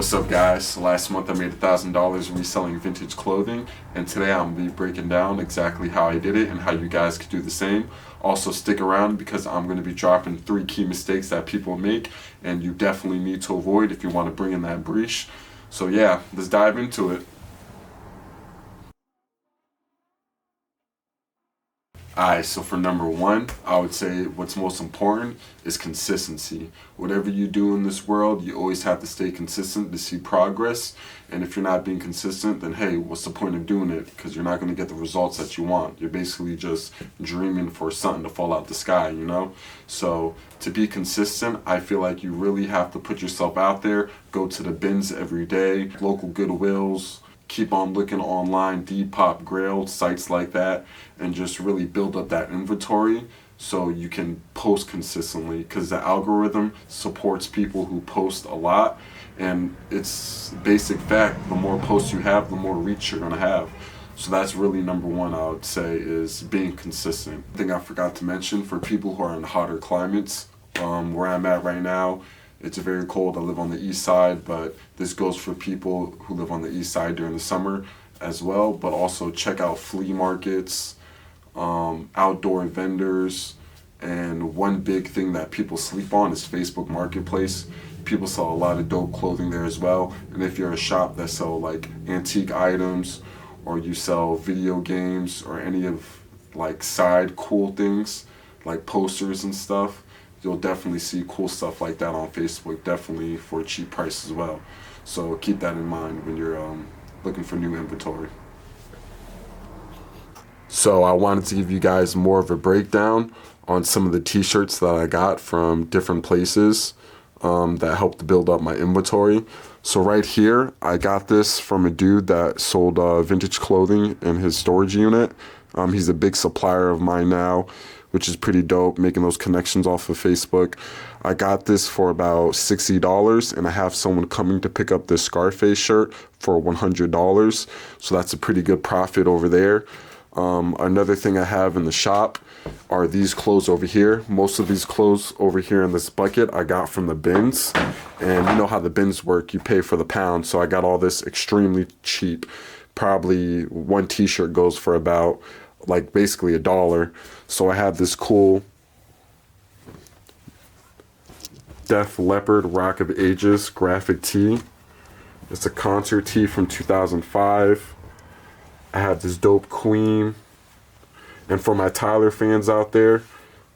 What's up, guys? Last month I made $1,000 reselling vintage clothing, and today I'm going to be breaking down exactly how I did it and how you guys could do the same. Also, stick around because I'm going to be dropping 3 key mistakes that people make and you definitely need to avoid if you want to bring in that breach. So yeah, let's dive into it. Alright, so for number 1, I would say what's most important is consistency. Whatever you do in this world, you always have to stay consistent to see progress. And if you're not being consistent, then hey, what's the point of doing it? Because you're not going to get the results that you want. You're basically just dreaming for something to fall out the sky, you know? So to be consistent, I feel like you really have to put yourself out there, go to the bins every day, local Goodwills, keep on looking online, Depop, Grail, sites like that, and just really build up that inventory so you can post consistently, because the algorithm supports people who post a lot, and it's basic fact, the more posts you have, the more reach you're going to have. So that's really number 1, I would say, is being consistent. I think I forgot to mention, for people who are in hotter climates, where I'm at right now, it's very cold. I live on the east side, but this goes for people who live on the east side during the summer as well. But also check out flea markets, outdoor vendors, and one big thing that people sleep on is Facebook Marketplace. People sell a lot of dope clothing there as well. And if you're a shop that sell like antique items, or you sell video games, or any of like side cool things like posters and stuff, you'll definitely see cool stuff like that on Facebook, definitely for a cheap price as well. So keep that in mind when you're looking for new inventory. So I wanted to give you guys more of a breakdown on some of the t-shirts that I got from different places that helped to build up my inventory. So right here, I got this from a dude that sold vintage clothing in his storage unit. He's a big supplier of mine now, which is pretty dope, making those connections off of Facebook. I got this for about $60, and I have someone coming to pick up this Scarface shirt for $100. So that's a pretty good profit over there. Another thing I have in the shop are these clothes over here. Most of these clothes over here in this bucket I got from the bins. And you know how the bins work, you pay for the pound. So I got all this extremely cheap. Probably one t-shirt goes for about like basically $1. So I have this cool Def Leppard Rock of Ages graphic tee. It's a concert tee from 2005. I have this dope Queen. And for my Tyler fans out there,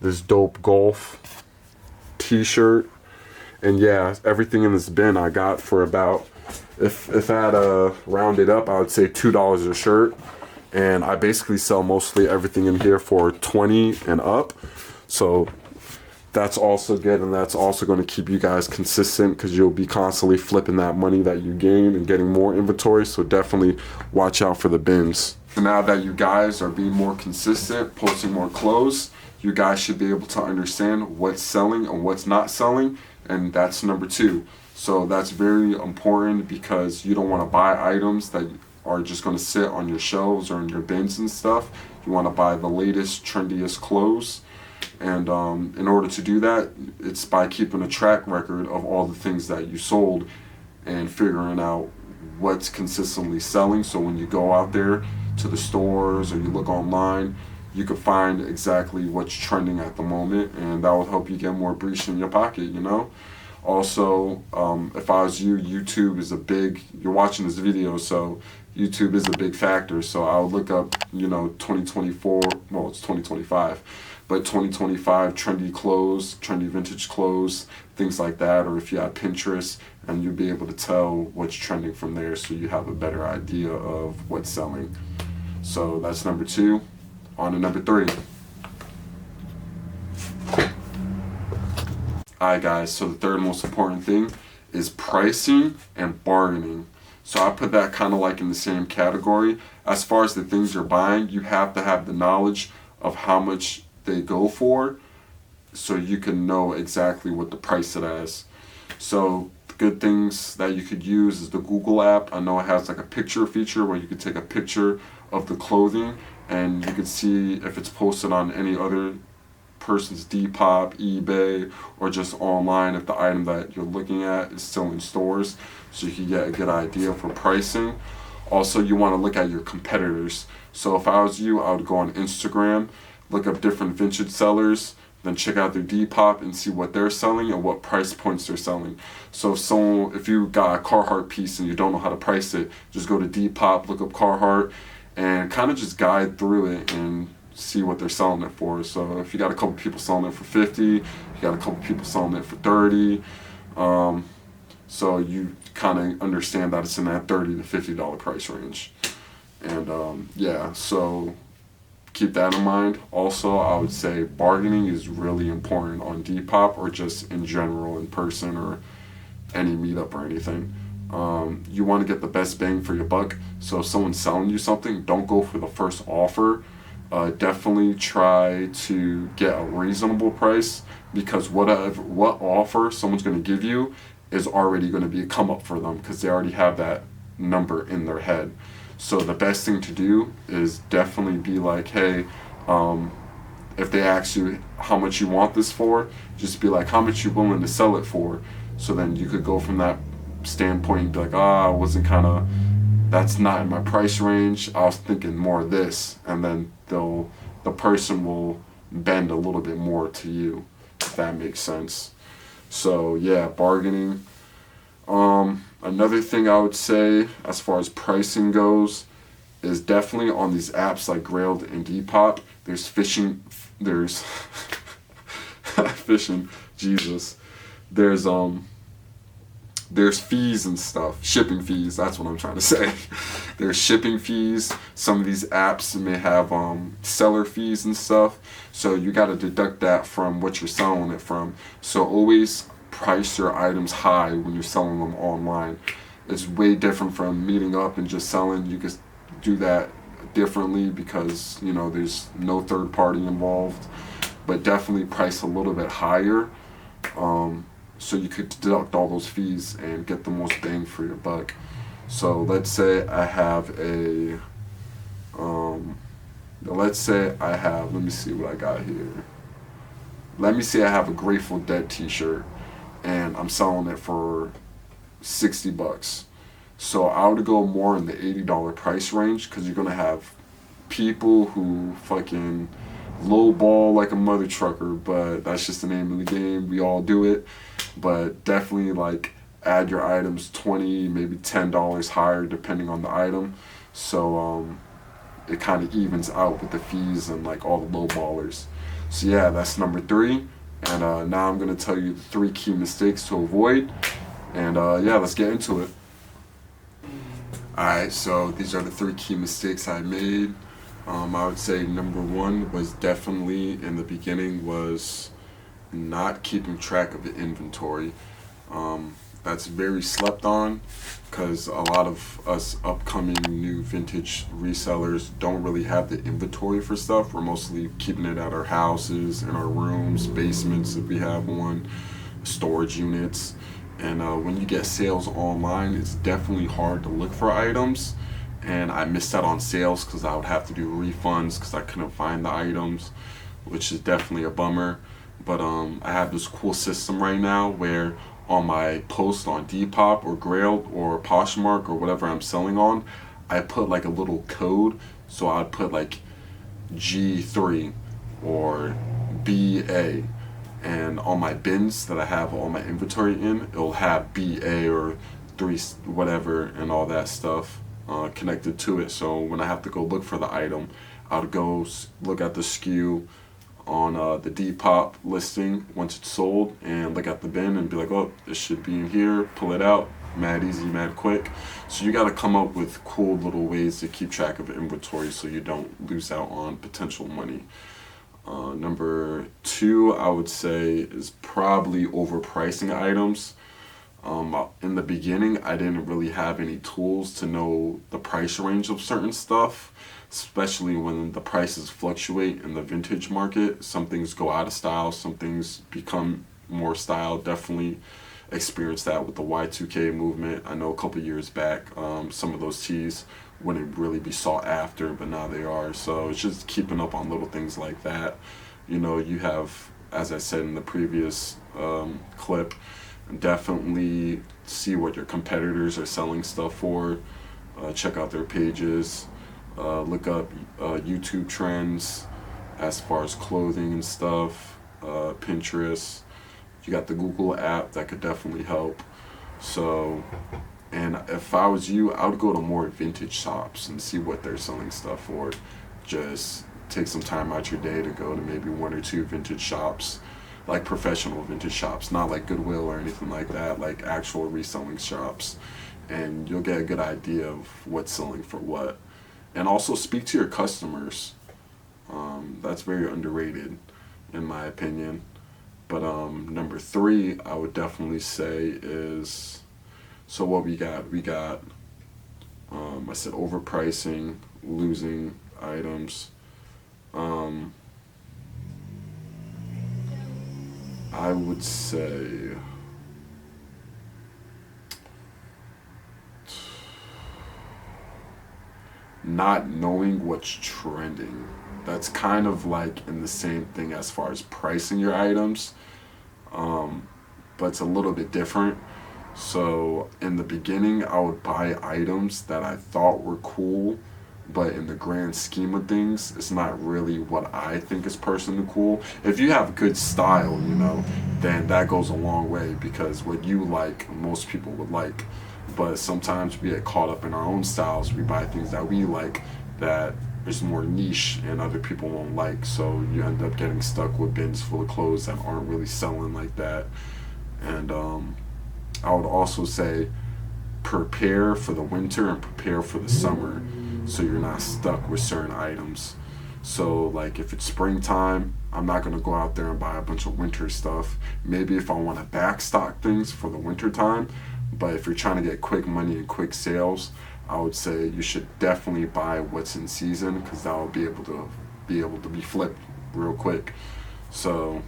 this dope golf t-shirt. And yeah, everything in this bin I got for about, if I had to round it up, I would say $2 a shirt. And I basically sell mostly everything in here for $20 and up. So that's also good, and that's also going to keep you guys consistent, because you'll be constantly flipping that money that you gain and getting more inventory. So definitely watch out for the bins. So now that you guys are being more consistent, posting more clothes, you guys should be able to understand what's selling and what's not selling. And that's number 2. So that's very important, because you don't want to buy items that are just going to sit on your shelves or in your bins and stuff. You want to buy the latest, trendiest clothes. And in order to do that, it's by keeping a track record of all the things that you sold and figuring out what's consistently selling. So when you go out there to the stores or you look online, you can find exactly what's trending at the moment, and that will help you get more breach in your pocket, you know? Also, if I was you, YouTube is a big, you're watching this video, so YouTube is a big factor. So I would look up, 2024, well, it's 2025, but 2025 trendy clothes, trendy vintage clothes, things like that. Or if you have Pinterest, and you'll be able to tell what's trending from there, so you have a better idea of what's selling. So that's number 2. On to number 3. Alright guys, so the third most important thing is pricing and bargaining. So I put that kind of like in the same category. As far as the things you're buying, you have to have the knowledge of how much they go for, so you can know exactly what to price it as. So good things that you could use is the Google app. I know it has like a picture feature where you could take a picture of the clothing and you could see if it's posted on any other person's Depop, eBay, or just online if the item that you're looking at is still in stores. so you can get a good idea for pricing. Also, you want to look at your competitors. So if I was you, I would go on Instagram, look up different vintage sellers, then check out their Depop and see what they're selling and what price points they're selling. So if you got a Carhartt piece and you don't know how to price it, just go to Depop, look up Carhartt, and kind of just guide through it and see what they're selling it for. So if you got a couple people selling it for 50, you got a couple people selling it for 30, so you kind of understand that it's in that $30 to $50 price range. And yeah, so keep that in mind. Also, I would say bargaining is really important on Depop or just in general in person or any meetup or anything. You want to get the best bang for your buck. So if someone's selling you something, don't go for the first offer. Definitely try to get a reasonable price, because what offer someone's going to give you is already going to be a come up for them, because they already have that number in their head. So the best thing to do is definitely be like, hey, if they ask you how much you want this for, just be like, how much you willing to sell it for. So then you could go from that standpoint and be like, I wasn't that's not in my price range. I was thinking more of this. And then the person will bend a little bit more to you, if that makes sense. So yeah, bargaining. Another thing I would say as far as pricing goes is definitely on these apps like Grailed and Depop, there's fishing, Jesus. There's fees and stuff, shipping fees, that's what I'm trying to say. There's shipping fees. Some of these apps may have seller fees and stuff, so you got to deduct that from what you're selling it from. So always price your items high when you're selling them online. It's way different from meeting up and just selling. You can do that differently because, you know, there's no third party involved, but definitely price a little bit higher, so you could deduct all those fees and get the most bang for your buck. So let's say I have let me see what I got here. Let me say I have a Grateful Dead t-shirt and I'm selling it for $60. So I would go more in the $80 price range, because you're gonna have people who fucking lowball like a mother trucker, but that's just the name of the game. We all do it, but definitely like add your items $20, maybe $10 higher depending on the item. So it kind of evens out with the fees and like all the lowballers. So yeah, that's number 3. And now I'm going to tell you the 3 key mistakes to avoid. And yeah, let's get into it. Alright, so these are the 3 key mistakes I made. I would say number 1 was definitely in the beginning was not keeping track of the inventory. That's very slept on, because a lot of us upcoming new vintage resellers don't really have the inventory for stuff. We're mostly keeping it at our houses, in our rooms, basements if we have one, storage units. And when you get sales online, it's definitely hard to look for items. And I missed out on sales because I would have to do refunds because I couldn't find the items, which is definitely a bummer. But I have this cool system right now where on my post on Depop or Grailed or Poshmark or whatever I'm selling on, I put like a little code. So I'd put like G3 or BA, and on my bins that I have all my inventory in, it'll have BA or 3 whatever and all that stuff connected to it. So when I have to go look for the item, I'll go look at the SKU on the Depop listing once it's sold and look at the bin and be like, oh, this should be in here, pull it out, mad easy, mad quick. So you got to come up with cool little ways to keep track of inventory so you don't lose out on potential money. Number 2, I would say, is probably overpricing items. In the beginning, I didn't really have any tools to know the price range of certain stuff, especially when the prices fluctuate in the vintage market. Some things go out of style, some things become more style. Definitely experienced that with the Y2K movement. I know a couple years back, some of those tees wouldn't really be sought after, but now they are. So it's just keeping up on little things like that. You know, you have, as I said in the previous clip, Definitely see what your competitors are selling stuff for. Check out their pages. Look up YouTube trends as far as clothing and stuff. Pinterest. You got the Google app that could definitely help. So, and if I was you, I would go to more vintage shops and see what they're selling stuff for. Just take some time out your day to go to maybe one or two vintage shops, like professional vintage shops, not like Goodwill or anything like that, like actual reselling shops. And you'll get a good idea of what's selling for what. And also speak to your customers. That's very underrated, in my opinion. But number 3, I would definitely say is, so what we got? We got, I said overpricing, losing items. I would say not knowing what's trending. That's kind of like in the same thing as far as pricing your items, but it's a little bit different. So in the beginning, I would buy items that I thought were cool, but in the grand scheme of things, it's not really what I think is personally cool. If you have good style, then that goes a long way, because what you like, most people would like. But sometimes we get caught up in our own styles. We buy things that we like that is more niche and other people won't like. So you end up getting stuck with bins full of clothes that aren't really selling like that. And I would also say prepare for the winter and prepare for the summer, so you're not stuck with certain items. So like if it's springtime, I'm not going to go out there and buy a bunch of winter stuff. Maybe if I want to backstock things for the winter time. But if you're trying to get quick money and quick sales, I would say you should definitely buy what's in season, because that will be able to be flipped real quick. So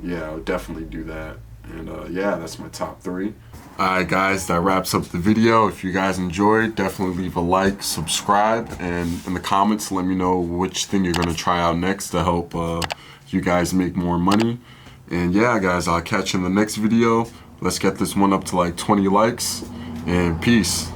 yeah, I would definitely do that. And yeah, that's my top 3. Alright guys, that wraps up the video. If you guys enjoyed, definitely leave a like, subscribe, and in the comments let me know which thing you're going to try out next to help you guys make more money. And yeah guys, I'll catch you in the next video. Let's get this one up to like 20 likes, and peace.